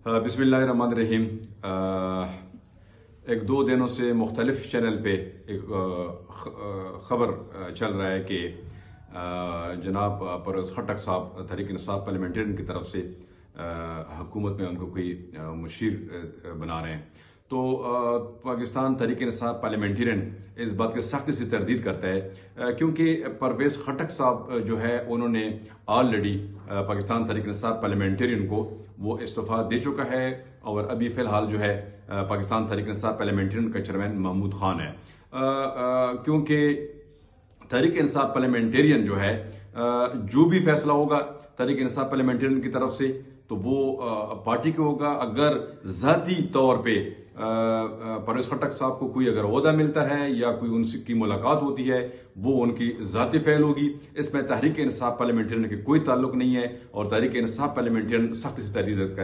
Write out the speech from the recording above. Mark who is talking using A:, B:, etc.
A: बिस्मिल्लाहिर्रहमानिर्रहीम। एक दो दिनों से मुख्तलिफ चैनल पे एक ख़बर चल रहा है कि जनाब परवेज़ खट्टक साहब तहरीक इंसाफ पार्लियामेंटेरियन की तरफ से हुकूमत में उनको कोई मुशीर बना रहे हैं। तो पाकिस्तान तहरीक इंसाफ पार्लियामेंटेरियन इस बात की सख्ती से तरदीद करता है क्योंकि परवेज़ खट्टक साहब जो है उन्होंने ऑलरेडी पाकिस्तान तहरीक इंसाफ पार्लियामेंटेरियन को वो इस्तीफ़ा दे चुका है और अभी फ़िलहाल जो है पाकिस्तान तहरीक इंसाफ पार्लियामेंटेरियन का चेयरमैन महमूद खान है। क्योंकि तहरीक इंसाफ पार्लियामेंटेरियन जो है जो भी फैसला होगा तहरीक इंसाफ पार्लियामेंटेरियन की तरफ से तो वो पार्टी का होगा। अगर ज़ाती तौर पे परवेज़ खट्टक साहब को कोई अगर ओहदा मिलता है या कोई उनकी मुलाकात होती है वो उनकी ज़ाती फ़ैल होगी। इसमें तहरीक इंसाफ पार्लियामेंटेरियन के कोई ताल्लुक नहीं है और तहरीक इंसाफ पार्लियामेंटेरियन सख्त से तरदीद